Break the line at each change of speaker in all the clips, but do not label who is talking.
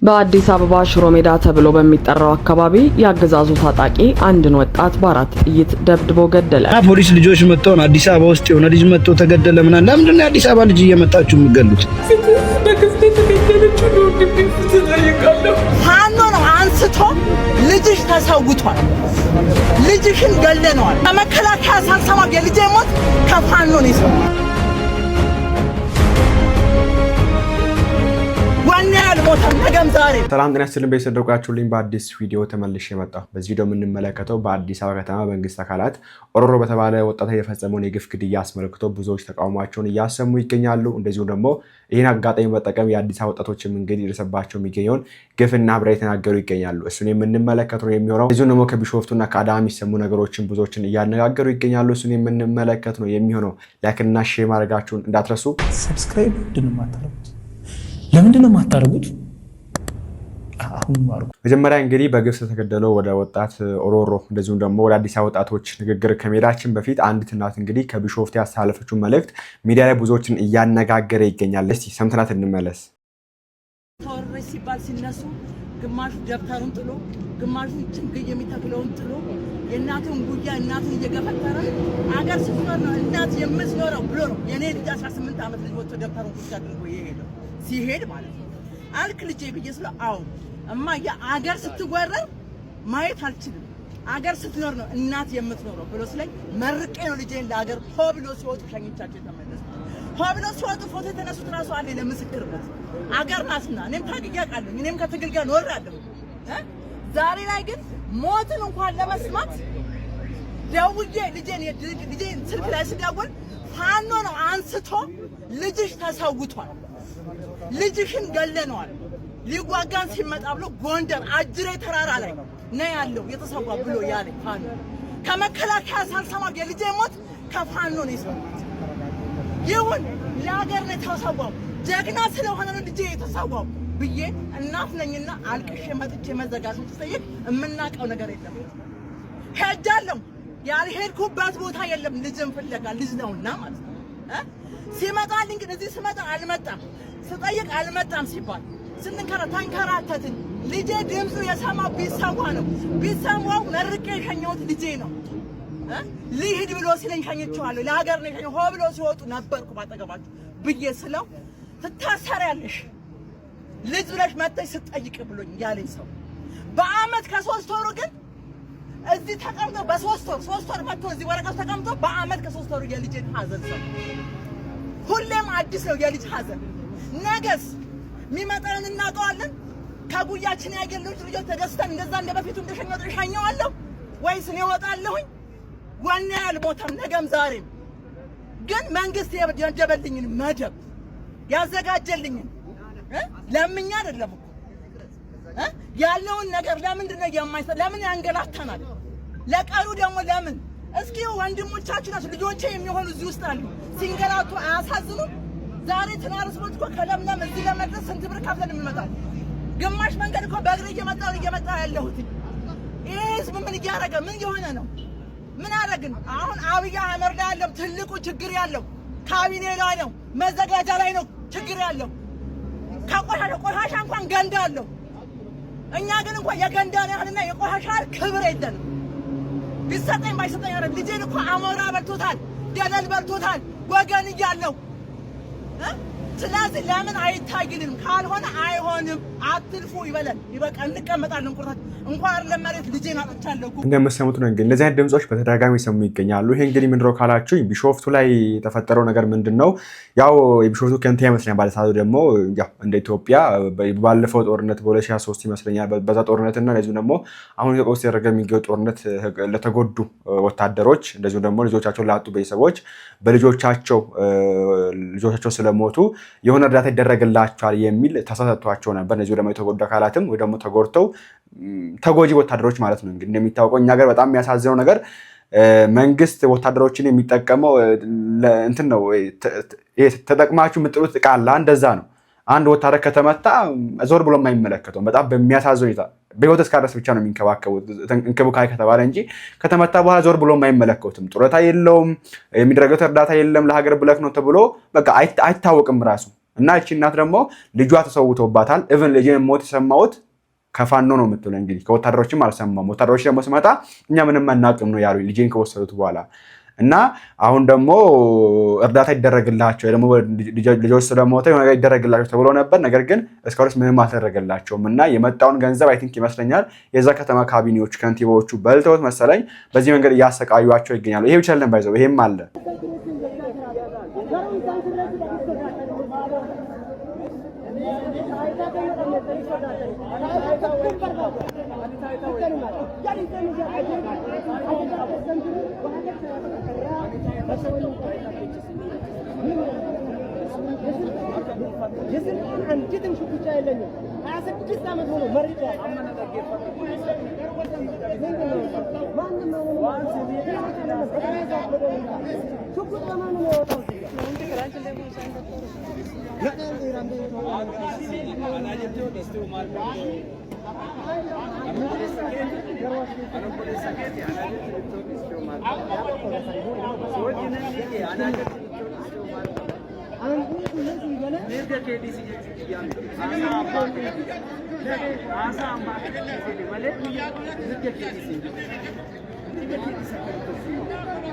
በአዲስ አበባ ሽሮ ሜዳ ተብሎ በሚጠራው አካባቢ ያገዛዙ ታጣቂ አንድን ወጣት በአራት ጥይት ደብድቦ ገደለ።
ፖሊስ ልጆች መጥተው አዲስ አበባ ውስጥ የሆነ ልጅ መጥቶ ተገደለ ምናምን። ለምንድን ነው አዲስ አበባ ልጅ እየመጣችሁ የምትገሉት?
ፋኖ ነው አንስቶ ልጅሽ ተሰውቷል፣ ልጅሽን ገለነዋል። ከመከላከያ ሳልሰማ የልጄ ሞት ከፋኖ ነው የሰማሁት።
ሰላም ጤና ይስጥልኝ ቤተሰቦቻችን በአዲስ ቪዲዮ ተመልሼ መጣሁ። በዚህ ቪዲዮ የምንመለከተው በአዲስ አበባ ከተማ መንግስት አካላት ኦሮሮ በተባለ ወጣት የፈጸመውን የግፍ ግድያ አስመልክቶ ብዙዎች ተቃውሟቸውን እያሰሙ ይገኛሉ። እንደዚሁ ደግሞ ይህን አጋጣሚ በመጠቀም የአዲስ አበባ ወጣቶችም እንግዲህ ይደረሰባቸው የሚገኘውን ግፍና ብራ የተናገሩ ይገኛሉ። እሱን የምንመለከት ነው የሚሆነው። እንደዚሁ ደግሞ ከቢሾፍቱና ከአዳማ የሚሰሙ ነገሮችን ብዙዎችን እያነጋገሩ ይገኛሉ። እሱን የምንመለከት ነው የሚሆነው። ላይክና ሼር ማድረጋችሁን እንዳትረሱ።
ሰብስክራይብ ለምንድን ነው የማታደርጉት?
መጀመሪያ እንግዲህ በግፍ ተገደለው ወደ ወጣት ኦሮሮ እንደዚሁም ደግሞ ወደ አዲስ አበባ ወጣቶች ንግግር ከመሄዳችን በፊት አንዲት እናት እንግዲህ ከቢሾፍቱ ያስተላለፈችው መልእክት ሚዲያ ላይ ብዙዎችን እያነጋገረ ይገኛል። እስቲ ሰምተናት እንመለስ።
ተወረሽ ሲባል ሲነሱ ግማሹ ደብተሩን ጥሎ ግማሹ ችግኝ የሚተክለውን ጥሎ የእናቱን ጉያ እናቱን እየገፈተረ አገር ስትኖር ነው እናት የምትኖረው ብሎ ነው። የኔ ልጅ 18 ዓመት ልጅ ወጥቶ ደብተሩን ቁጭ አድርጎ ይሄዳል ሲሄድ ማለት ነው። አልክ ልጄ ብዬ ስለ አው እማዬ አገር ስትወረር ማየት አልችልም፣ አገር ስትኖር ነው እናት የምትኖረው ብሎ ስለኝ መርቄ ነው ልጄን ለአገር ሆ ብሎ ሲወጡ ሸኝቻቸው ተመለሱ። ሆ ብሎ ሲወጡ ፎቶ የተነሱት ራሱ አለ ለምስክርነት አገር ናትና እኔም ታግያ ቃለሁ እኔም ከትግል ጋር ኖራለሁ። ዛሬ ላይ ግን ሞትን እንኳን ለመስማት ደውዬ ልጄን ስልክ ላይ ስደውል ፋኖ ነው አንስቶ ልጅሽ ተሰውቷል፣ ልጅሽን ገለነዋል፣ ሊዋጋን ሲመጣ ብሎ ጎንደር አጅሬ ተራራ ላይ ነው ያለው የተሰዋ ብሎ ያለ ፋኖ። ከመከላከያ ሳልሰማ የልጄ ሞት ከፋኖ ነው የሰማሁት። ይሁን ለሀገር ነው የተሰዋው፣ ጀግና ስለሆነ ነው ልጄ የተሰዋው ብዬ እናት ነኝና አልቅሼ መጥቼ መዘጋጀት ስጠይቅ የምናውቀው ነገር የለም። ሄጃለሁ፣ ያልሄድኩበት ቦታ የለም። ልጅን ፍለጋ ልጅ ነውና ማለት ነው። ሲመጣልኝ ግን እዚህ ስመጣ አልመጣም፣ ስጠይቅ አልመጣም ሲባል ተንከራተትን። ልጄ ድምፁ የሰማው ቢሰዋ ነው፣ ቢሰዋው መርቄ የሸኘሁት ልጄ ነው። ልሂድ ብሎ ሲለኝ ሸኝቼዋለሁ፣ ለሀገር ነው የሸኘው። ሆ ብሎ ሲወጡ ነበርኩ ባጠገባችሁ ብዬ ስለው ትታሰሪያለሽ ልጅ ብለሽ መጥተሽ ስትጠይቅ ብሎኝ ያለኝ ሰው በአመት ከ3 ወሩ ግን እዚህ ተቀምጦ ሶስት ወር መጥቶ እዚህ ወረቀት ተቀምጦ በአመት ከ3 ወሩ የልጅን ሀዘን ሰው ሁሌም አዲስ ነው የልጅ ሀዘን። ነገስ የሚመጣውን እናውቀዋለን። ከጉያችን ያገሉት ልጆች ተደስተን እንደዛ እንደበፊቱ እንደሸኘዋለሁ ወይስ እኔ እወጣለሁኝ? ወኔ አልሞተም ነገም ዛሬም። ግን መንግስት የደበልኝን መደብ ያዘጋጀልኝን ለምኛ አይደለም እኮ ያለውን ነገር ለምንድን ነው የማይሰጥ? ለምን ያንገላታናል? ለቀሩ ደግሞ ለምን? እስኪ ወንድሞቻችን ልጆቼ የሚሆኑ እዚህ ውስጥ አሉ፣ ሲንገላቱ አያሳዝኑም? ዛሬ ትራንስፖርት እኮ ከለምለም እዚህ ለመድረስ ስንት ብር ከፍለን እንመጣለን? ግማሽ መንገድ እኮ በእግሬ እየመጣ ያለሁት። ይሄ ህዝብ ምን እያደረገ ምን የሆነ ነው? ምን አደረግን? አሁን አብይ አህመድ ላይ ያለው ትልቁ ችግር ያለው ካቢኔ ላይ ነው፣ መዘጋጃ ላይ ነው ችግር ያለው። ቆሻሻ እንኳን ገንዳ አለው። እኛ ግን እንኳን የገንዳ ያህልና የቆሻሻ ክብር የለንም። ቢሰጠኝ ባይሰጠኝ አይደል። ልጄን እኮ አሞራ በልቶታል፣ ገደል በልቶታል ወገን እያለው። ስለዚህ ለምን አይታይልንም? ካልሆነ አይሆንም፣ አትልፉ ይበለን። ይበቃ፣ እንቀመጣለን። ቁርጣት እንኳን ለመሬት ልጄን አጥቻለሁ።
እንደምትሰሙት ነው እንግዲህ እንደዚህ አይነት ድምጾች በተደጋጋሚ ሰሙ ይገኛሉ። ይሄ እንግዲህ ምንድነው ካላችሁ ቢሾፍቱ ላይ የተፈጠረው ነገር ምንድነው? ያው የቢሾፍቱ ከንቲባ ይመስለኛል ባለሰዓቱ ደግሞ ያው እንደ ኢትዮጵያ ባለፈው ጦርነት በ2023 ይመስለኛል በዛ ጦርነትና እንደዚሁ ደግሞ አሁን ኢትዮጵያ ውስጥ ያደረገ የሚገኘው ጦርነት ለተጎዱ ወታደሮች እንደዚሁ ደግሞ ልጆቻቸውን ላጡ ቤተሰቦች በልጆቻቸው ስለሞቱ የሆነ እርዳታ ይደረግላቸዋል የሚል ተሰጥቷቸው ነበር። እነዚህ ደግሞ የተጎዱ አካላትም ወይ ደግሞ ተጎድተው ተጎጂ ወታደሮች ማለት ነው። እንግዲህ እንደሚታወቀው እኛ ሀገር በጣም የሚያሳዝነው ነገር መንግስት ወታደሮችን የሚጠቀመው እንትን ነው። ተጠቅማችሁ የምጥሉት ቃል እንደዛ ነው። አንድ ወታደር ከተመታ ዞር ብሎ የማይመለከተው በጣም በሚያሳዝን ሁኔታ በህይወት እስካደረስ ብቻ ነው የሚንከባከቡት እንክብካቤ ከተባለ እንጂ ከተመታ በኋላ ዞር ብሎ የማይመለከቱም። ጡረታ የለውም፣ የሚደረገው እርዳታ የለም። ለሀገር ብለክ ነው ተብሎ በቃ አይታወቅም ራሱ እና እቺ እናት ደግሞ ልጇ ተሰውቶባታል። ኢቭን ልጄን ሞት የሰማሁት ከፋኖ ነው የምትለው እንግዲህ ከወታደሮችም አልሰማም። ወታደሮች ደግሞ ሲመጣ እኛ ምንም አናውቅም ነው ያሉኝ ልጄን ከወሰዱት በኋላ። እና አሁን ደግሞ እርዳታ ይደረግላቸው ደግሞ ልጆች ስለሞተ የሆነ ነገር ይደረግላቸው ተብሎ ነበር። ነገር ግን እስካሁን ምንም አልተደረገላቸውም። እና የመጣውን ገንዘብ አይ ቲንክ ይመስለኛል የዛ ከተማ ካቢኔዎች ከንቲባዎቹ በልተውት መሰለኝ በዚህ መንገድ እያሰቃዩቸው ይገኛሉ። ይሄ ብቻ አይደለም ባይዘው ይሄም አለ።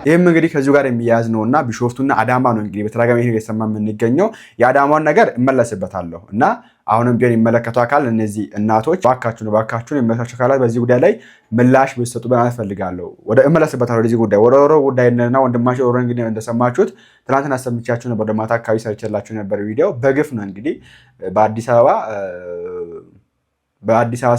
ይህም እንግዲህ ከዚሁ ጋር የሚያያዝ ነውና ቢሾፍቱና አዳማ ነው እንግዲህ በተደጋጋሚ ይሄ የሰማ የምንገኘው። የአዳማውን ነገር እመለስበታለሁ እና አሁንም ቢሆን የሚመለከቱ አካል እነዚህ እናቶች ባካችሁን የሚመለከታቸው አካላት በዚህ ጉዳይ ላይ ምላሽ ቢሰጡ በማለት ፈልጋለሁ። ወደ እመለስበታለሁ ወደዚህ ጉዳይ ወደ ኦሮሮ ጉዳይና ወንድማቸው ኦሮሮ እንግዲህ እንደሰማችሁት ትናንትና አሰምቻችሁ ነበር። ወደ ማታ አካባቢ ሰርቼላችሁ ነበር ቪዲዮ። በግፍ ነው እንግዲህ በአዲስ አበባ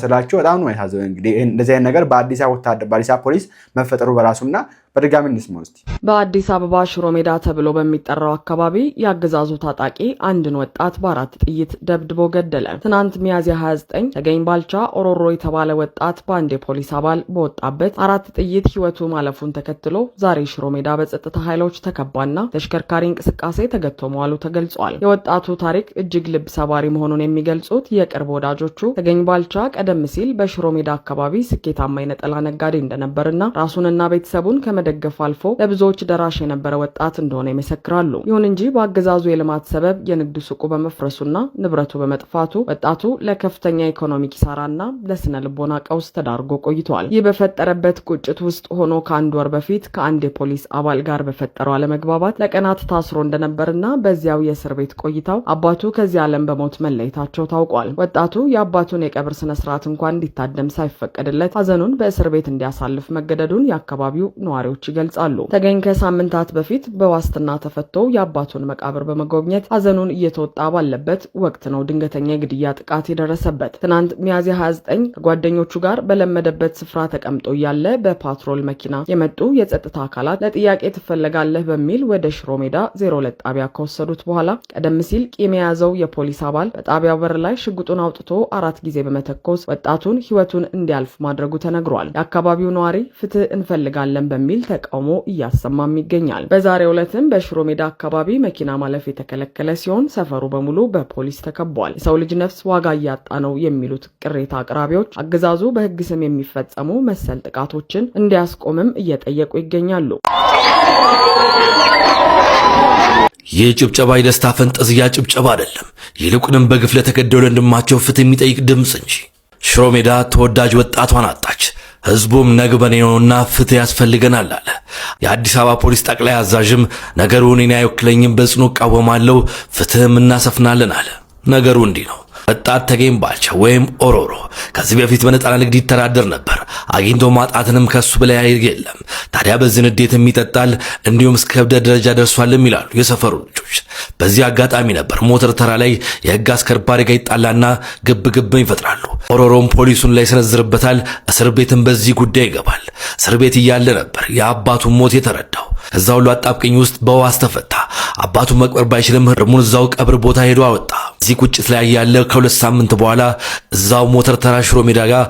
ስላቸው በጣም ነው የታዘበው። እንግዲህ እንደዚህ አይነት ነገር በአዲስ አበባ ፖሊስ መፈጠሩ በራሱና በድጋሚ እንስማው እስቲ።
በአዲስ አበባ ሽሮ ሜዳ ተብሎ በሚጠራው አካባቢ ያገዛዙ ታጣቂ አንድን ወጣት በ4 ጥይት ደብድቦ ገደለ። ትናንት ሚያዝያ 29 ተገኝ ባልቻ ኦሮሮ የተባለ ወጣት በአንድ የፖሊስ አባል በወጣበት 4 ጥይት ህይወቱ ማለፉን ተከትሎ ዛሬ ሽሮ ሜዳ በጸጥታ ኃይሎች ተከባና ተሽከርካሪ እንቅስቃሴ ተገቶ መዋሉ ተገልጿል። የወጣቱ ታሪክ እጅግ ልብ ሰባሪ መሆኑን የሚገልጹት የቅርብ ወዳጆቹ ተገኝ ባልቻ ቀደም ሲል በሽሮ ሜዳ አካባቢ ስኬታማ የነጠላ ነጋዴ እንደነበርና ራሱንና ቤተሰቡን ከመደገፍ አልፎ ለብዙዎች ደራሽ የነበረ ወጣት እንደሆነ ይመሰክራሉ። ይሁን እንጂ በአገዛዙ የልማት ሰበብ የንግድ ሱቁ በመፍረሱና ንብረቱ በመጥፋቱ ወጣቱ ለከፍተኛ ኢኮኖሚ ኪሳራና ለስነ ልቦና ቀውስ ተዳርጎ ቆይቷል። ይህ በፈጠረበት ቁጭት ውስጥ ሆኖ ከአንድ ወር በፊት ከአንድ የፖሊስ አባል ጋር በፈጠረው አለመግባባት ለቀናት ታስሮ እንደነበርና በዚያው የእስር ቤት ቆይታው አባቱ ከዚህ ዓለም በሞት መለየታቸው ታውቋል። ወጣቱ የአባቱን የቀብር ስነ ስርዓት እንኳን እንዲታደም ሳይፈቀድለት ሀዘኑን በእስር ቤት እንዲያሳልፍ መገደዱን የአካባቢው ነዋሪዎች ይገልጻሉ። ተገኝ ከሳምንታት በፊት በዋስትና ተፈቶ የአባቱን መቃብር በመጎብኘት ሀዘኑን እየተወጣ ባለበት ወቅት ነው ድንገተኛ የግድያ ጥቃት የደረሰበት። ትናንት ሚያዝያ 29 ከጓደኞቹ ጋር በለመደበት ስፍራ ተቀምጦ እያለ በፓትሮል መኪና የመጡ የጸጥታ አካላት ለጥያቄ ትፈለጋለህ በሚል ወደ ሽሮ ሜዳ 02 ጣቢያ ከወሰዱት በኋላ ቀደም ሲል ቂም የያዘው የፖሊስ አባል በጣቢያው በር ላይ ሽጉጡን አውጥቶ 4 ጊዜ በመተኮስ ወጣቱን ህይወቱን እንዲያልፍ ማድረጉ ተነግሯል። የአካባቢው ነዋሪ ፍትህ እንፈልጋለን በሚል ተቃውሞ እያሰማም ይገኛል። በዛሬው ዕለትም በሽሮ ሜዳ አካባቢ መኪና ማለፍ የተከለከለ ሲሆን ሰፈሩ በሙሉ በፖሊስ ተከቧል። የሰው ልጅ ነፍስ ዋጋ እያጣ ነው የሚሉት ቅሬታ አቅራቢዎች አገዛዙ በህግ ስም የሚፈጸሙ መሰል ጥቃቶችን እንዲያስቆምም እየጠየቁ ይገኛሉ።
ይህ ጭብጨባ የደስታ ፈንጠዝያ ጭብጨባ አይደለም። ይልቁንም በግፍ ለተገደሉ ወንድማቸው ፍትህ የሚጠይቅ ድምፅ እንጂ። ሽሮ ሜዳ ተወዳጅ ወጣቷን አጣች። ህዝቡም ነግበኔ ነውና ፍትህ ያስፈልገናል አለ። የአዲስ አበባ ፖሊስ ጠቅላይ አዛዥም ነገሩን እኔ አይወክለኝም፣ በጽኑ እቃወማለሁ፣ ፍትህም እናሰፍናለን አለ። ነገሩ እንዲህ ነው። ወጣት ተገኝ ባልቻ ወይም ኦሮሮ ከዚህ በፊት በነጠላ ንግድ ይተዳደር ነበር። አግኝቶ ማጣትንም ከሱ በላይ የለም። ታዲያ በዚህ ንዴትም ይጠጣል፣ እንዲሁም እስከ እብደት ደረጃ ደርሷልም ይላሉ የሰፈሩ ልጆች። በዚህ አጋጣሚ ነበር ሞተር ተራ ላይ የህግ አስከባሪ ጋር ይጣላና ግብግብም ይፈጥራሉ። ኦሮሮም ፖሊሱን ላይ ሰነዝርበታል። እስር ቤትም በዚህ ጉዳይ ይገባል። እስር ቤት እያለ ነበር የአባቱን ሞት የተረዳው። ከዛ ሁሉ አጣብቅኝ ውስጥ በዋስ ተፈታ። አባቱን መቅበር ባይችልም እርሙን እዛው ቀብር ቦታ ሄዶ አወጣ። እዚህ ቁጭት ላይ ያለ ከ2 ሳምንት በኋላ እዛው ሞተር ተራ ሽሮ ሜዳ ጋር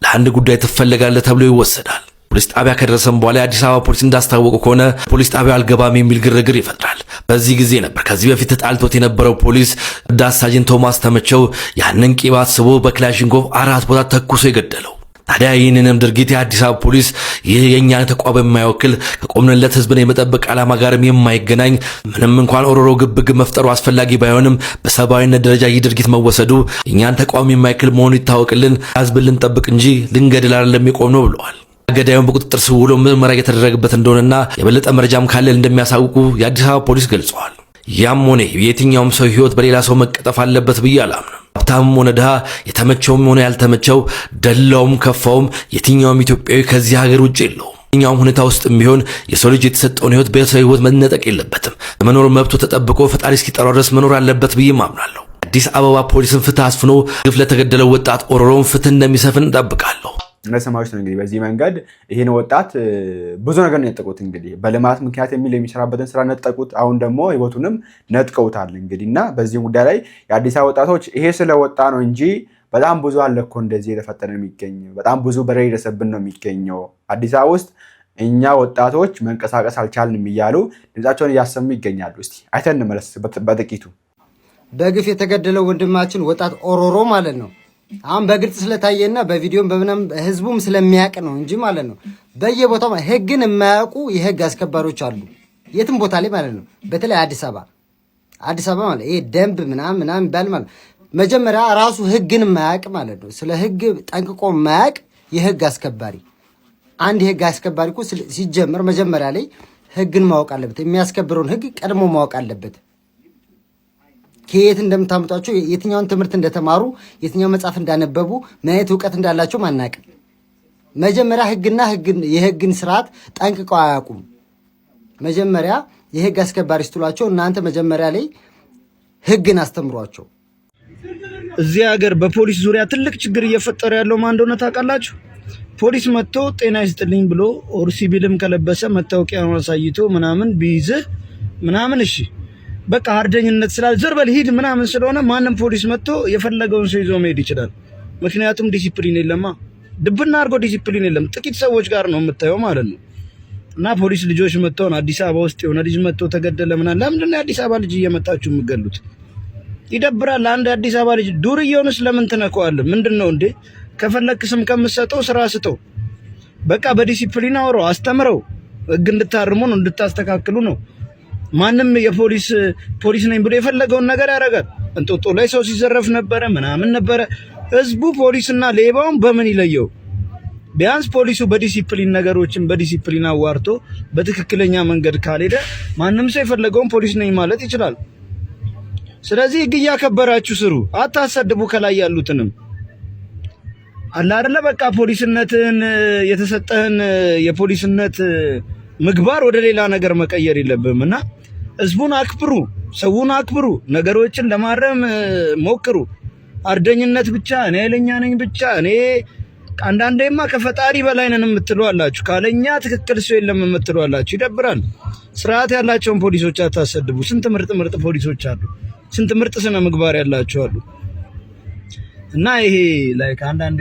ለአንድ ጉዳይ ትፈልጋለህ ተብሎ ይወሰዳል። ፖሊስ ጣቢያ ከደረሰም በኋላ የአዲስ አበባ ፖሊስ እንዳስታወቁ ከሆነ ፖሊስ ጣቢያው አልገባም የሚል ግርግር ይፈጥራል። በዚህ ጊዜ ነበር ከዚህ በፊት ተጣልቶት የነበረው ፖሊስ ረዳት ሳጅን ቶማስ ተመቸው ያንን ቂባት ስቦ በክላሽንኮቭ 4 ቦታ ተኩሶ የገደለው። ታዲያ ይህንንም ድርጊት የአዲስ አበባ ፖሊስ ይህ የእኛን ተቋም የማይወክል ከቆምንለት ህዝብን የመጠበቅ ዓላማ ጋርም የማይገናኝ ምንም እንኳን ኦሮሮ ግብግብ መፍጠሩ አስፈላጊ ባይሆንም በሰብአዊነት ደረጃ ይህ ድርጊት መወሰዱ የእኛን ተቋም የማይወክል መሆኑ ይታወቅልን፣ ህዝብን ልንጠብቅ እንጂ ልንገድል አይደለም የቆም ነው ብለዋል። ገዳዩን በቁጥጥር ስር ውሎ ምርመራ እየተደረገበት እንደሆነና የበለጠ መረጃም ካለ እንደሚያሳውቁ የአዲስ አበባ ፖሊስ ገልጸዋል። ያም ሆነ የትኛውም ሰው ህይወት በሌላ ሰው መቀጠፍ አለበት ብዬ አላምንም። ሀብታምም ሆነ ድሃ፣ የተመቸውም ሆነ ያልተመቸው፣ ደላውም ከፋውም የትኛውም ኢትዮጵያዊ ከዚህ ሀገር ውጭ የለውም። የትኛውም ሁኔታ ውስጥ ቢሆን የሰው ልጅ የተሰጠውን ህይወት በሰው ህይወት መነጠቅ የለበትም። የመኖር መብቱ ተጠብቆ ፈጣሪ እስኪጠራው ድረስ መኖር አለበት ብዬ አምናለሁ። አዲስ አበባ ፖሊስን ፍትህ አስፍኖ ግፍ ለተገደለው ወጣት ኦሮሮን ፍትህ እንደሚሰፍን እጠብቃለሁ።
እንደሰማሁት ነው እንግዲህ በዚህ መንገድ ይሄን ወጣት ብዙ ነገር ነው የነጠቁት። እንግዲህ በልማት ምክንያት የሚሰራበትን ስራ ነጠቁት። አሁን ደግሞ ህይወቱንም ነጥቀውታል። እንግዲህና በዚህ ጉዳይ ላይ የአዲስ አበባ ወጣቶች ይሄ ስለወጣ ነው እንጂ በጣም ብዙ አለ እኮ እንደዚህ የተፈጠረ የሚገኝ በጣም ብዙ በደል የደረሰብን ነው የሚገኘው። አዲስ አበባ ውስጥ እኛ ወጣቶች መንቀሳቀስ አልቻልንም እያሉ ድምጻቸውን እያሰሙ ይገኛሉ። እስቲ አይተን እንመለስ በጥቂቱ።
በግፍ የተገደለው ወንድማችን ወጣት ኦሮሮ ማለት ነው አሁን በግልጽ ስለታየና በቪዲዮም በምንም ህዝቡም ስለሚያውቅ ነው እንጂ ማለት ነው። በየቦታው ህግን የማያውቁ የህግ አስከባሪዎች አሉ የትም ቦታ ላይ ማለት ነው። በተለይ አዲስ አበባ ማለት ይሄ ደንብ ምናምን ይባል ማለት መጀመሪያ ራሱ ህግን የማያውቅ ማለት ነው። ስለ ህግ ጠንቅቆ የማያውቅ የህግ አስከባሪ አንድ የህግ አስከባሪ እኮ ሲጀመር መጀመሪያ ላይ ህግን ማወቅ አለበት። የሚያስከብረውን ህግ ቀድሞ ማወቅ አለበት። ከየት እንደምታመጣቸው የትኛውን ትምህርት እንደተማሩ የትኛው መጽሐፍ እንዳነበቡ ምን አይነት ዕውቀት እንዳላቸው ማናቀም። መጀመሪያ የህግን ስርዓት ጠንቅቀው አያውቁም። መጀመሪያ የህግ አስከባሪ ስትሏቸው እናንተ መጀመሪያ ላይ ህግን አስተምሯቸው።
እዚህ ሀገር በፖሊስ ዙሪያ ትልቅ ችግር እየፈጠረ ያለው ማን እንደሆነ ታውቃላችሁ? ፖሊስ መጥቶ ጤና ይስጥልኝ ብሎ ኦር ሲቪልም ከለበሰ መታወቂያውን አሳይቶ ምናምን ቢይዝህ ምናምን እሺ በቃ አርደኝነት ስላል ዘርበል ሂድ ምናምን ስለሆነ ማንም ፖሊስ መጥቶ የፈለገውን ሰው ይዞ መሄድ ይችላል። ምክንያቱም ዲሲፕሊን የለማ። ድብና አድርጎ ዲሲፕሊን የለም። ጥቂት ሰዎች ጋር ነው የምታየው ማለት ነው። እና ፖሊስ ልጆች መጥተው አዲስ አበባ ውስጥ የሆነ ልጅ መጥቶ ተገደለ ምናምን። ለምንድን ነው የአዲስ አበባ ልጅ እየመጣችሁ የምትገሉት? ይደብራል። አንድ አዲስ አበባ ልጅ ዱርዬውንስ ለምን ትነካዋለህ? ምንድነው እንዴ? ከፈለክ ስም ከምትሰጠው ስራ ስጠው። በቃ በዲሲፕሊን አውረው አስተምረው። ህግ እንድታርሙ ነው እንድታስተካክሉ ነው። ማንም ፖሊስ ነኝ ብሎ የፈለገውን ነገር ያደርጋል። እንጦጦ ላይ ሰው ሲዘረፍ ነበረ ምናምን ነበረ። ህዝቡ ፖሊስና ሌባውን በምን ይለየው? ቢያንስ ፖሊሱ በዲሲፕሊን ነገሮችን በዲሲፕሊን አዋርቶ በትክክለኛ መንገድ ካልሄደ ማንም ሰው የፈለገውን ፖሊስ ነኝ ማለት ይችላል። ስለዚህ ህግ እያከበራችሁ ስሩ፣ አታሰድቡ። ከላይ ያሉትንም አለ አይደለ በቃ ፖሊስነትን የተሰጠህን የፖሊስነት ምግባር ወደ ሌላ ነገር መቀየር የለብህም እና ህዝቡን አክብሩ፣ ሰውን አክብሩ፣ ነገሮችን ለማረም ሞክሩ። አርደኝነት ብቻ እኔ ኃይለኛ ነኝ ብቻ እኔ አንዳንዴማ ከፈጣሪ በላይ ነን የምትሉ አላችሁ። ካለኛ ትክክል ሰው የለም የምትሉ አላችሁ። ይደብራል። ስርዓት ያላቸውን ፖሊሶች አታሰድቡ። ስንት ምርጥ ፖሊሶች አሉ። ስንት ምርጥ ስነ ምግባር ያላቸው አሉ። እና ይሄ ላይክ አንዳንድ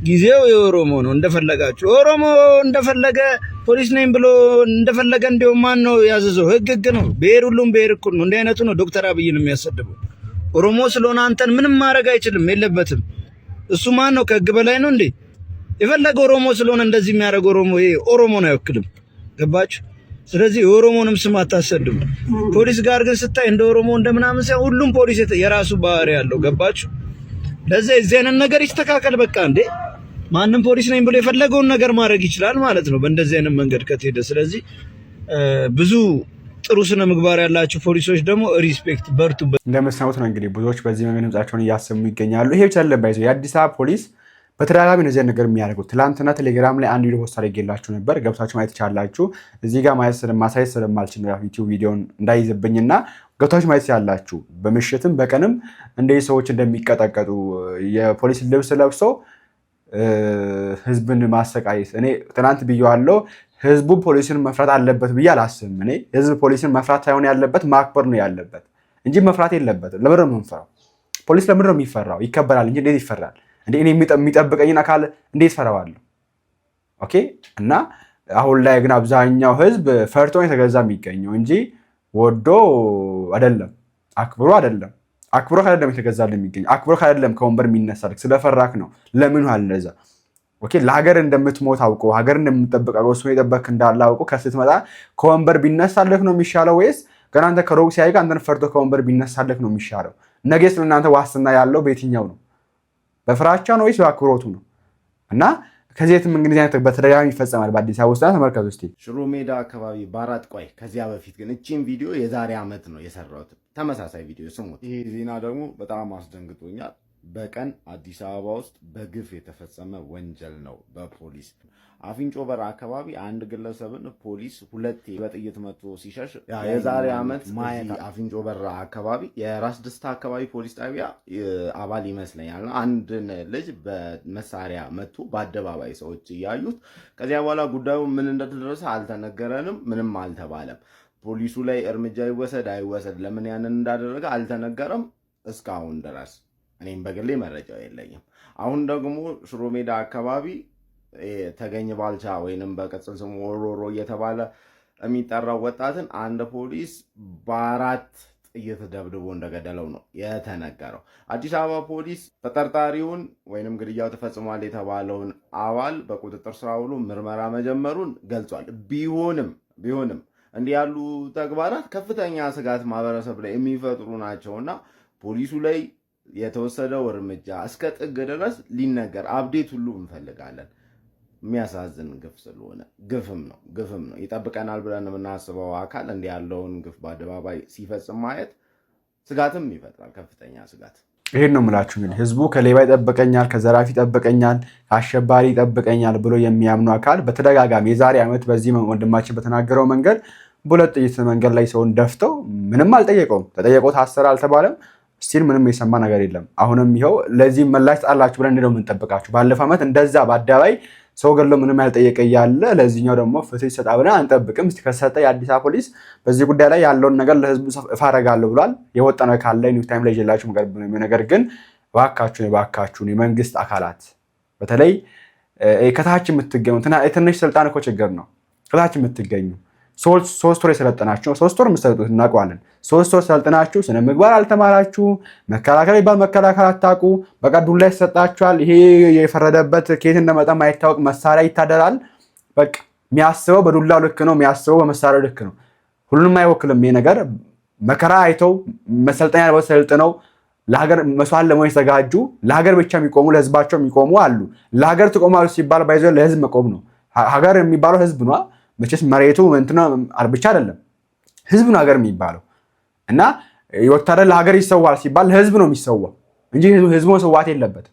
ጊዜው የኦሮሞ ነው። እንደፈለጋችሁ ኦሮሞ እንደፈለገ ፖሊስ ነኝ ብሎ እንደፈለገ እንደው ማን ነው ያዘዘው? ህግ ነው። ብሔር ሁሉም ብሔር እኩል ነው። እንዲህ አይነቱ ነው ዶክተር አብይን የሚያሰድበው። ኦሮሞ ስለሆነ አንተን ምንም ማድረግ አይችልም የለበትም። እሱ ማን ነው? ከህግ በላይ ነው እንዴ? የፈለገ ኦሮሞ ስለሆነ እንደዚህ የሚያደርግ ኦሮሞን አይወክልም። ገባችሁ? ስለዚህ የኦሮሞንም ስም አታሰድቡ። ፖሊስ ጋር ግን ስታይ እንደ ኦሮሞ እንደምናምን ሳይሆን ሁሉም ፖሊስ የራሱ ባህሪ ያለው። ገባችሁ? ለዚህ እዚህ አይነት ነገር ይስተካከል በቃ እንዴ። ማንም ፖሊስ ነኝ ብሎ የፈለገውን ነገር ማድረግ ይችላል ማለት ነው በእንደዚህ አይነት መንገድ ከተሄደ። ስለዚህ ብዙ ጥሩ ስነ ምግባር ያላችሁ ፖሊሶች ደግሞ ሪስፔክት በርቱ።
እንደምትሰሙት ነው እንግዲህ ብዙዎች በዚህ መንገድ ድምጻቸውን እያሰሙ ይገኛሉ። ይሄ ብቻ አይደለም ባይዘው የአዲስ አበባ ፖሊስ በተደጋጋሚ እነዚህ ነገር የሚያደርጉት። ትላንትና ቴሌግራም ላይ አንድ ቪዲዮ ፖስት አድርጌላችሁ ነበር፣ ገብታችሁ ማየት ትችላላችሁ። እዚህ ጋር ማሳየት ስለማልችል ነው ዩቲዩብ ቪዲዮን እንዳይዝብኝና ገብታችሁ ማየት ትችላላችሁ። በምሽትም በቀንም እንደዚህ ሰዎች እንደሚቀጠቀጡ የፖሊስ ልብስ ለብሰው ህዝብን ማሰቃየት። እኔ ትናንት ብየዋለሁ፣ ህዝቡ ፖሊስን መፍራት አለበት ብዬ አላስብም። እኔ ህዝብ ፖሊስን መፍራት ሳይሆን ያለበት ማክበር ነው ያለበት እንጂ መፍራት የለበትም። ለምንድን ነው የምንፈራው? ፖሊስ ለምንድን ነው የሚፈራው? ይከበራል እንጂ እንዴት ይፈራል? እንዴ እኔ የሚጠብቀኝን አካል እንዴት ፈራዋለሁ? ኦኬ። እና አሁን ላይ ግን አብዛኛው ህዝብ ፈርቶ የተገዛ የሚገኘው እንጂ ወዶ አይደለም፣ አክብሮ አይደለም። አክብሮ አይደለም የተገዛል የሚገኝ፣ አክብሮ አይደለም ከወንበር የሚነሳልክ፣ ስለፈራክ ነው። ለምን አለ ለዛ ኦኬ ለሀገር እንደምትሞት አውቆ ሀገር እንደምትጠብቅ አውቆ እሱ የጠበቅ እንዳለ አውቆ ከስትመጣ ከወንበር ቢነሳልህ ነው የሚሻለው ወይስ ገና አንተ ከሮግ ሲያይጋ አንተን ፈርቶ ከወንበር ቢነሳልህ ነው የሚሻለው? ነገስ ለእናንተ ዋስትና ያለው በየትኛው ነው? በፍራቻ ነው ወይስ በአክብሮቱ ነው? እና ከዚህም እንግዲህ አይነት በተደጋጋሚ ይፈጸማል በአዲስ አበባ ውስጥ። ተመልከቱ እስቲ
ሽሮ ሜዳ አካባቢ በአራት ቆይ ከዚያ በፊት ግን እቺን ቪዲዮ የዛሬ ዓመት ነው የሰራሁት። ተመሳሳይ ቪዲዮ ስሙት። ይሄ ዜና ደግሞ በጣም አስደንግጦኛል። በቀን አዲስ አበባ ውስጥ በግፍ የተፈጸመ ወንጀል ነው በፖሊስ። አፍንጮ በር አካባቢ አንድ ግለሰብን ፖሊስ ሁለቴ በጥይት መቶ ሲሸሽ የዛሬ ዓመት ማየት አፍንጮ በር አካባቢ የራስ ደስታ አካባቢ ፖሊስ ጣቢያ አባል ይመስለኛል አንድን ልጅ በመሳሪያ መቶ በአደባባይ ሰዎች እያዩት ከዚያ በኋላ ጉዳዩ ምን እንደተደረሰ አልተነገረንም፣ ምንም አልተባለም። ፖሊሱ ላይ እርምጃ ይወሰድ አይወሰድ ለምን ያንን እንዳደረገ አልተነገረም እስካሁን ድረስ። እኔም በግሌ መረጃው የለኝም። አሁን ደግሞ ሽሮ ሜዳ አካባቢ ተገኝ ባልቻ ወይንም በቅጽል ስሙ ኦሮሮ እየተባለ የሚጠራው ወጣትን አንድ ፖሊስ በአራት ጥይት ደብድቦ እንደገደለው ነው የተነገረው። አዲስ አበባ ፖሊስ ተጠርጣሪውን ወይንም ግድያው ተፈጽሟል የተባለውን አባል በቁጥጥር ስር አውሎ ምርመራ መጀመሩን ገልጿል። ቢሆንም እንዲህ ያሉ ተግባራት ከፍተኛ ስጋት ማህበረሰብ ላይ የሚፈጥሩ ናቸውና ፖሊሱ ላይ የተወሰደው እርምጃ እስከ ጥግ ድረስ ሊነገር አብዴት ሁሉ እንፈልጋለን። የሚያሳዝን ግፍ ስለሆነ ግፍም ነው ይጠብቀናል ብለን የምናስበው አካል እንዲህ ያለውን ግፍ በአደባባይ ሲፈጽም ማየት ስጋትም ይፈጥራል፣ ከፍተኛ ስጋት።
ይሄን ነው የምላችሁ። እንግዲህ ህዝቡ ከሌባ ይጠብቀኛል፣ ከዘራፊ ይጠብቀኛል፣ ከአሸባሪ ይጠብቀኛል ብሎ የሚያምኑ አካል በተደጋጋሚ የዛሬ ዓመት በዚህ ወንድማችን በተናገረው መንገድ በሁለት ጥይት መንገድ ላይ ሰውን ደፍተው ምንም አልጠየቀውም። ተጠየቀው ታሰረ አልተባለም። ስቲል ምንም የሰማ ነገር የለም። አሁንም ይኸው ለዚህ ምላሽ ጣላችሁ ብለን እንደው የምንጠብቃችሁ ባለፈው ዓመት እንደዛ በአደባባይ ሰው ገሎ ምንም ያልጠየቀ እያለ ለዚህኛው ደግሞ ፍትህ ይሰጣ ብለን አንጠብቅም። እስቲ ከሰጠ የአዲስ አበባ ፖሊስ በዚህ ጉዳይ ላይ ያለውን ነገር ለህዝቡ ይፋ አደርጋለሁ ብሏል። የወጣ ነገር ካለ ኒው ታይም ላይ ይዤላችሁ መቅረብ ነው። ነገር ግን ባካችሁን የመንግስት አካላት በተለይ ከታች የምትገኙ ትንሽ ስልጣን እኮ ችግር ነው። ከታች የምትገኙ 3 ወር የሰለጠናችሁ 3 ወር የምትሰጡት እናውቀዋለን። 3 ወር ሰልጥናችሁ ስነ ምግባር አልተማራችሁ፣ መከላከል ይባል መከላከል አታውቁ፣ በቃ ዱላ ይሰጣችኋል። ይሄ የፈረደበት ከየት እንደመጣ ማይታወቅ መሳሪያ ይታደራል። በቃ የሚያስበው በዱላው ልክ ነው፣ የሚያስበው በመሳሪያው ልክ ነው። ሁሉንም አይወክልም። ይሄ ነገር መከራ አይተው መሰልጠኛ ያለው ሰልጥነው ለሀገር መስዋዕት ለመሆን የተዘጋጁ ለሀገር ብቻ የሚቆሙ ለህዝባቸው የሚቆሙ አሉ። ለሀገር ትቆማሉ ሲባል ባይዘው ለህዝብ መቆም ነው። ሀገር የሚባለው ህዝብ ነው። መቼስ መሬቱ እንትና ብቻ አይደለም፣ ህዝብ ነው ሀገር የሚባለው። እና ወታደር ለሀገር ይሰዋል ሲባል ህዝብ ነው የሚሰዋው እንጂ ህዝቡ መሰዋት የለበትም።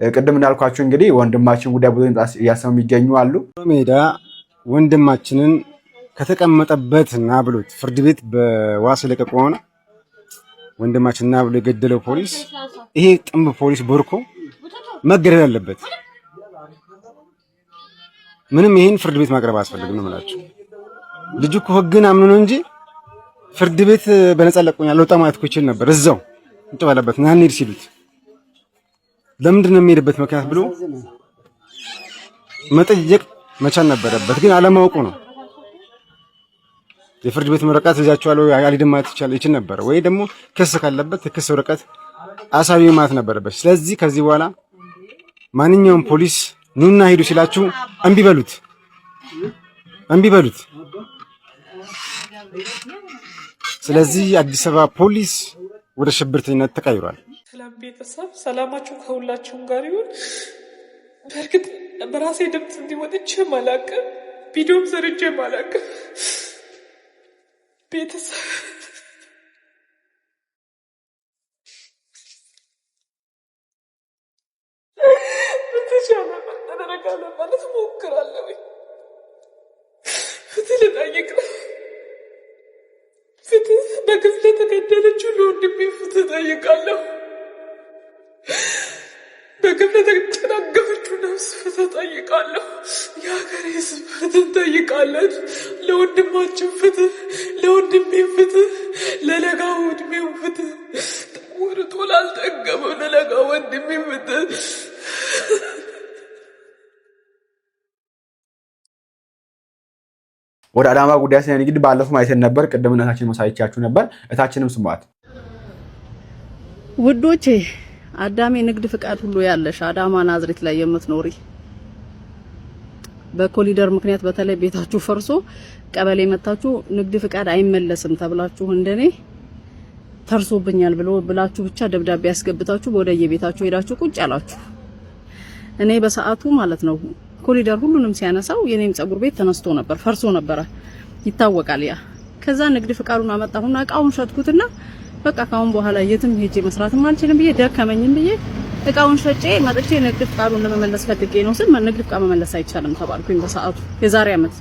ቅድም እንዳልኳችሁ እንግዲህ ወንድማችን ጉዳይ ብዙ እያሰሙ የሚገኙ አሉ።
ሜዳ ወንድማችንን ከተቀመጠበት ና ብሎት ፍርድ ቤት በዋስ ለቀቅ ሆነ ወንድማችን ና ብሎ የገደለው ፖሊስ ይሄ ጥንብ ፖሊስ ቦርኮ መገደል አለበት። ምንም ይሄን ፍርድ ቤት ማቅረብ አያስፈልግም ነው የምላችሁ። ልጁ እኮ ህግን አምኖ ነው እንጂ ፍርድ ቤት በነፃ ለቆኛል ለውጣ ማለት እኮ ይችል ነበር። እዛው እንት ባለበት ና እንሂድ ሲሉት ለምንድን ነው የሚሄድበት ምክንያት ብሎ መጠየቅ መቻል ነበረበት። ግን አለማወቁ ነው። የፍርድ ቤት ወረቀት ይዛችኋል አልሄድም ማለት ይችል ነበር፣ ወይ ደግሞ ክስ ካለበት ክስ ወረቀት አሳቢ ማለት ነበረበት። ስለዚህ ከዚህ በኋላ ማንኛውም ፖሊስ ኑና ሄዱ ሲላችሁ እምቢ በሉት። ስለዚህ አዲስ አበባ ፖሊስ ወደ ሽብርተኝነት ተቀይሯል።
ሰላም ቤተሰብ፣ ሰላማችሁ ከሁላችሁም ጋር ይሁን። በእርግጥ በራሴ ድምፅ እንዲወጥቼ አላውቅም፣ ቪዲዮም ሰርቼ አላውቅም። ቤተሰብ በተቻለ መጠነረጋለ ማለት ሞክራለሁ። ፍትህ ልጠይቅ ነው። ፍትህ በግፍ ለተገደለችው ለወንድሜ ፍትህ ጠይቃለሁ። በግፍ ለተጨናገፈችው ነፍስ ፍትህ ጠይቃለሁ። የሀገሬ ሕዝብ ፍትህ እንጠይቃለን። ለወንድማችን ፍትህ፣ ለወንድሜ ፍትህ፣ ለለጋው ዕድሜው ፍትህ፣ ወርቶ ላልጠገበው ለለጋው ወንድሜ ፍትህ።
ወደ አዳማ ጉዳይ ሲሆን እንግዲህ ባለፈው ማይተን ነበር። ቅድም እናታችን መሳይቻችሁ ነበር። እታችንም ስሟት
ውዶቼ። አዳሜ ንግድ ፍቃድ ሁሉ ያለሽ አዳማ ናዝሬት ላይ የምትኖሪ በኮሊደር ምክንያት በተለይ ቤታችሁ ፈርሶ ቀበሌ መታችሁ ንግድ ፍቃድ አይመለስም ተብላችሁ እንደኔ ፈርሶብኛል ብላችሁ ብቻ ደብዳቤ ያስገብታችሁ ወደ የቤታችሁ ሄዳችሁ ቁጭ አላችሁ። እኔ በሰዓቱ ማለት ነው ኮሊደር ሁሉንም ሲያነሳው የኔም ጸጉር ቤት ተነስቶ ነበር፣ ፈርሶ ነበር ይታወቃል። ያ ከዛ ንግድ ፍቃዱን አመጣሁና እቃውን ሸጥኩትና በቃ ካሁን በኋላ የትም ሄጄ መስራትም አልችልም ብዬ ደከመኝም ብዬ እቃውን ሸጬ መጥቼ ንግድ ፍቃዱን ለመመለስ ፈልጌ ነው ስል ንግድ ፍቃድ መመለስ አይቻልም ተባልኩኝ። በሰዓቱ የዛሬ አመት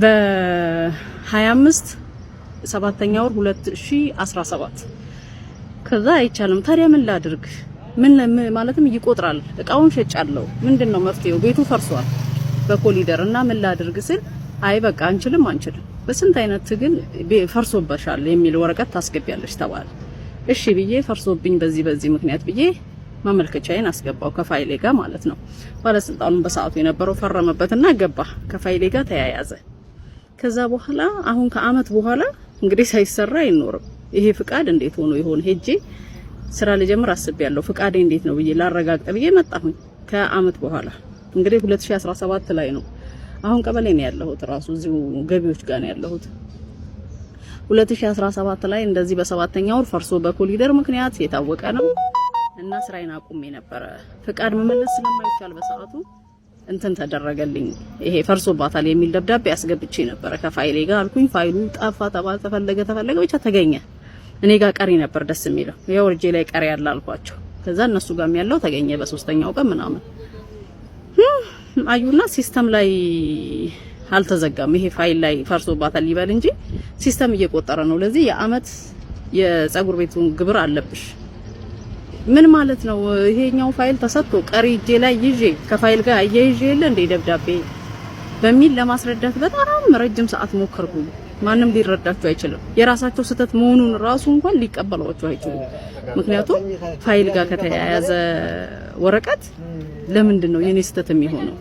በ25 7ኛ ወር 2017 ከዛ አይቻልም። ታዲያ ምን ላድርግ? ምን ማለትም ይቆጥራል እቃውን ሸጫለሁ። ምንድነው መፍትሄው? ቤቱ ፈርሷል በኮሊደር እና ምን ላድርግ ስል አይ በቃ አንችልም በስንት አይነት ትግል ፈርሶበሻል የሚል ወረቀት ታስገቢያለሽ ተባለ። እሺ ብዬ ፈርሶብኝ በዚህ ምክንያት ብዬ ማመልከቻዬን አስገባው ከፋይሌ ጋር ማለት ነው። ባለስልጣኑን በሰዓቱ የነበረው ፈረመበትና ገባ ከፋይሌ ጋር ተያያዘ። ከዛ በኋላ አሁን ከአመት በኋላ እንግዲህ ሳይሰራ አይኖርም። ይሄ ፍቃድ እንዴት ሆኖ ይሆን ሄጄ ስራ ልጀምር አስቤያለሁ። ፍቃዴ እንዴት ነው ብዬ ላረጋግጥ ብዬ መጣሁኝ ከአመት በኋላ እንግዲህ 2017 ላይ ነው። አሁን ቀበሌ ነው ያለሁት፣ ራሱ እዚሁ ገቢዎች ጋር ነው ያለሁት። 2017 ላይ እንደዚህ በ7ኛ ወር ፈርሶ በኮሊደር ምክንያት የታወቀ ነው እና ስራዬን አቁሜ ነበረ። ፍቃድ መመለስ ስለማይቻል በሰዓቱ እንትን ተደረገልኝ። ይሄ ፈርሶባታል የሚል ደብዳቤ አስገብቼ ነበረ ከፋይሌ ጋር አልኩኝ። ፋይሉ ጠፋ ተባለ፣ ተፈለገ ብቻ ተገኘ። እኔ ጋር ቀሪ ነበር ደስ የሚለው ያው እጄ ላይ ቀሪ ያለ አልኳቸው። ከዛ እነሱ ጋርም ያለው ተገኘ በ3ኛው ቀን ምናምን አዩና ሲስተም ላይ አልተዘጋም። ይሄ ፋይል ላይ ፈርሶባታል ይበል እንጂ ሲስተም እየቆጠረ ነው። ለዚህ የአመት የጸጉር ቤቱን ግብር አለብሽ። ምን ማለት ነው? ይሄኛው ፋይል ተሰጥቶ ቀሪ እጄ ላይ ይዤ ከፋይል ጋር አያይዤ የለ እንደ ደብዳቤ በሚል ለማስረዳት በጣም ረጅም ሰዓት ሞከርኩኝ። ማንም ሊረዳቸው አይችልም። የራሳቸው ስህተት መሆኑን ራሱ እንኳን ሊቀበሏቸው አይችሉም። ምክንያቱም ፋይል ጋር ከተያያዘ ወረቀት ለምንድን ነው የኔ ስህተት የሚሆነው?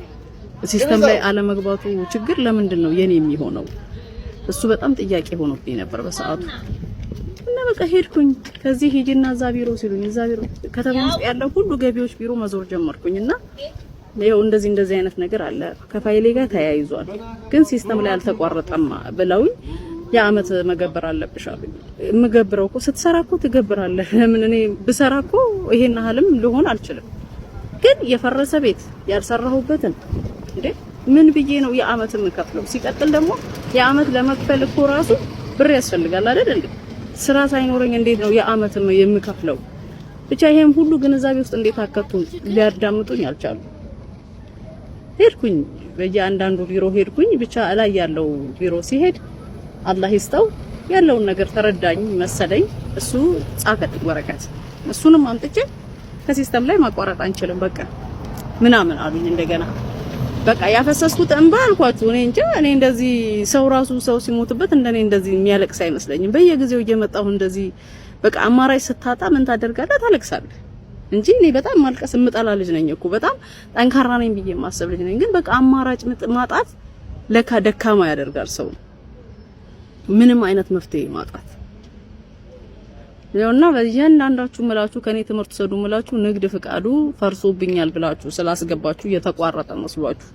ሲስተም ላይ አለመግባቱ ችግር ለምንድን ነው የኔ የሚሆነው? እሱ በጣም ጥያቄ ሆኖብኝ ነበር በሰዓቱ እና በቃ ሄድኩኝ። ከዚህ ሂጂና እዛ ቢሮ ሲሉኝ እዛ ቢሮ ከተማ ውስጥ ያለው ሁሉ ገቢዎች ቢሮ መዞር ጀመርኩኝና ይሄው እንደዚህ አይነት ነገር አለ ከፋይሌ ጋር ተያይዟል፣ ግን ሲስተም ላይ አልተቋረጠም ብለውኝ የአመት መገበር አለብሽ አሉኝ። የምገብረው እኮ ስትሰራ እኮ ትገብራለህ። ለምን እኔ ብሰራ እኮ ይሄን አህልም ሊሆን አልችልም። ግን የፈረሰ ቤት ያልሰራሁበትን እንዴ ምን ብዬ ነው የአመት የምከፍለው? ሲቀጥል ደግሞ የአመት ለመክፈል እኮ ራሱ ብር ያስፈልጋል አይደል እንዴ? ስራ ሳይኖረኝ እንዴት ነው የአመት የምከፍለው? ብቻ ይሄን ሁሉ ግንዛቤ ውስጥ እንዴት አከቱ ሊያዳምጡኝ አልቻሉ። ሄድኩኝ በየአንዳንዱ ቢሮ ሄድኩኝ። ብቻ ላይ ያለው ቢሮ ሲሄድ አላህ ይስጠው ያለውን ነገር ተረዳኝ መሰለኝ። እሱ ጻፈልኝ ወረቀት። እሱንም አምጥቼ ከሲስተም ላይ ማቋረጥ አንችልም በቃ ምናምን አሉኝ። እንደገና በቃ ያፈሰስኩት እንባ አልኳችሁ። እኔ እንጃ እኔ እንደዚህ ሰው ሲሞትበት እንደኔ እንደዚህ የሚያለቅስ አይመስለኝም። በየጊዜው እየመጣሁ እንደዚህ በቃ አማራጭ ስታጣ ምን ታደርጋለህ? ታለቅሳለህ እንጂ እኔ በጣም ማልቀስ የምጠላ ልጅ ነኝ እኮ በጣም ጠንካራ ነኝ ብዬ የማስብ ልጅ ነኝ። ግን በቃ አማራጭ ማጣት ለካ ደካማ ያደርጋል ሰው። ምንም አይነት መፍትሄ ማጣት ያውና በእያንዳንዳችሁ ምላችሁ ከኔ ትምህርት ሰዱ ምላችሁ ንግድ ፍቃዱ ፈርሶብኛል ብላችሁ ስላስገባችሁ የተቋረጠ መስሏችሁ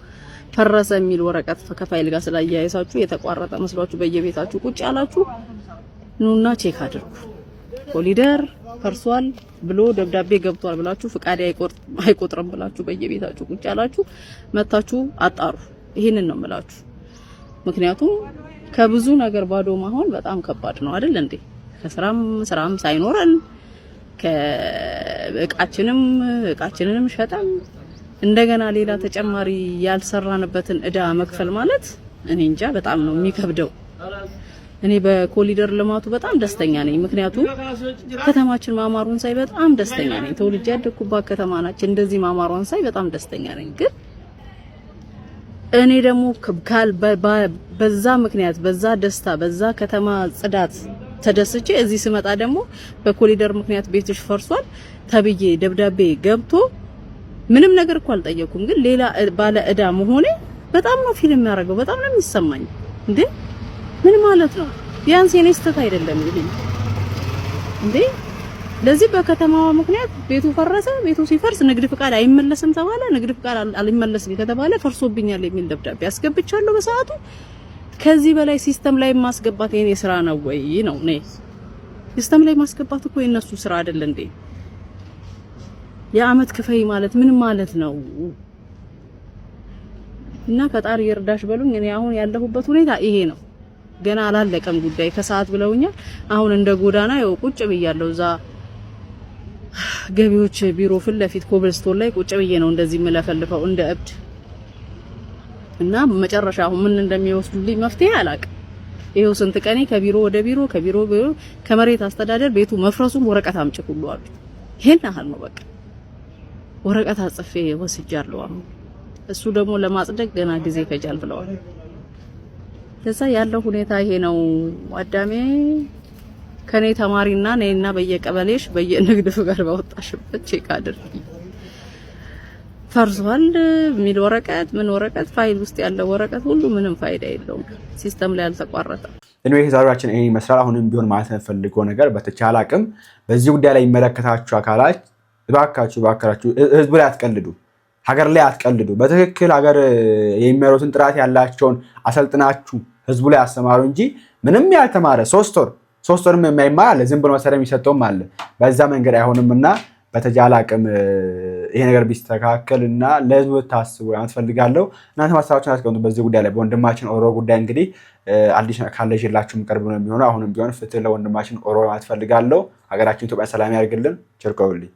ፈረሰ የሚል ወረቀት ከፋይል ጋር ስላያያዛችሁ የተቋረጠ መስሏችሁ በየቤታችሁ ቁጭ ያላችሁ ኑና ቼክ አድርጉ። ኮሊደር ፈርሷል ብሎ ደብዳቤ ገብቷል ብላችሁ ፍቃድ አይቆጥርም ብላችሁ በየቤታችሁ ቁጭ ያላችሁ መታችሁ አጣሩ። ይሄንን ነው ምላችሁ። ምክንያቱም ከብዙ ነገር ባዶ መሆን በጣም ከባድ ነው አይደል እንዴ? ከስራም ሳይኖረን እቃችንንም ሸጠን እንደገና ሌላ ተጨማሪ ያልሰራንበትን እዳ መክፈል ማለት እኔ እንጃ በጣም ነው የሚከብደው። እኔ በኮሊደር ልማቱ በጣም ደስተኛ ነኝ። ምክንያቱም ከተማችን ማማሩን ሳይ በጣም ደስተኛ ነኝ። ተወልጄ ያደኩባት ከተማ ናች። እንደዚህ ማማሩን ሳይ በጣም ደስተኛ ነኝ። ግን እኔ ደግሞ በዛ ምክንያት በዛ ደስታ በዛ ከተማ ጽዳት ተደስቼ እዚህ ስመጣ ደግሞ በኮሊደር ምክንያት ቤትሽ ፈርሷል ተብዬ ደብዳቤ ገብቶ ምንም ነገር እኮ አልጠየኩም፣ ግን ሌላ ባለ እዳ መሆኔ በጣም ነው ፊልም ያደርገው። በጣም ነው የሚሰማኝ። እንዴ ምን ማለት ነው? ቢያንስ የኔ ስህተት አይደለም ይሄ እንዴ? ለዚህ በከተማዋ ምክንያት ቤቱ ፈረሰ። ቤቱ ሲፈርስ ንግድ ፍቃድ አይመለስም ተባለ። ንግድ ፍቃድ አልመለስም ከተባለ ፈርሶብኛል የሚል ደብዳቤ አስገብቻለሁ በሰዓቱ። ከዚህ በላይ ሲስተም ላይ ማስገባት የኔ ስራ ነው ወይ ነው? ሲስተም ላይ ማስገባት እኮ የነሱ ስራ አይደል እንዴ? የአመት ክፈይ ማለት ምን ማለት ነው? እና ፈጣሪ ይርዳሽ በሉኝ። እኔ አሁን ያለሁበት ሁኔታ ይሄ ነው። ገና አላለቀም ጉዳይ ከሰዓት ብለውኛል። አሁን እንደ ጎዳና ያው ቁጭ ብያለሁ። እዛ ገቢዎች ቢሮ ፊት ለፊት ኮብልስቶን ላይ ቁጭ ብዬ ነው እንደዚህ መለፈልፈው እንደ እብድ። እና መጨረሻ አሁን ምን እንደሚወስዱልኝ መፍትሄ አላውቅም። ይሄው ስንት ቀኔ ከቢሮ ወደ ቢሮ ከመሬት አስተዳደር ቤቱ መፍረሱን ወረቀት አምጪ ሁሉ አሉ። ይሄን ያህል ነው በቃ። ወረቀት አጽፌ ወስጃለሁ። አሁን እሱ ደግሞ ለማጽደቅ ገና ጊዜ ይፈጃል ብለዋል። ለዛ ያለው ሁኔታ ይሄ ነው። አዳሜ ከኔ ተማሪና ነይና በየቀበሌሽ በየንግድ ፍቃድ ባወጣሽበት ቼክ አድርጊ። ፈርሷል የሚል ወረቀት ምን ወረቀት ፋይል ውስጥ ያለው ወረቀት ሁሉ ምንም ፋይዳ የለውም። ሲስተም ላይ አልተቋረጠም።
እኔ ዛሬያችን ይሄን ይመስላል። አሁንም ቢሆን ማለት ፈልገው ነገር በተቻለ አቅም በዚህ ጉዳይ ላይ የሚመለከታችሁ አካላት እባካችሁ ህዝቡ ላይ አትቀልዱ፣ ሀገር ላይ አትቀልዱ። በትክክል ሀገር የሚመሩትን ጥራት ያላቸውን አሰልጥናችሁ ህዝቡ ላይ አስተማሩ እንጂ ምንም ያልተማረ 3 ወርም የማይማር አለ፣ ዝም ብሎ መሰረት የሚሰጠውም አለ። በዛ መንገድ አይሆንምና በተቻለ አቅም ይሄ ነገር ቢስተካከልና ለህዝቡ ታስቡ ያስፈልጋለሁ። እናንተ ማስተዋወቂያ አስቀምጡ በዚህ ጉዳይ ላይ በወንድማችን ኦሮሮ ጉዳይ እንግዲህ አዲስ ካለ ይላችሁም ቅርብ ነው የሚሆነው። አሁንም ቢሆን ፍትህ ለወንድማችን ኦሮሮ ያስፈልጋለሁ። ሀገራችን ኢትዮጵያ ሰላም ያርግልን። ቸር ቆዩልኝ።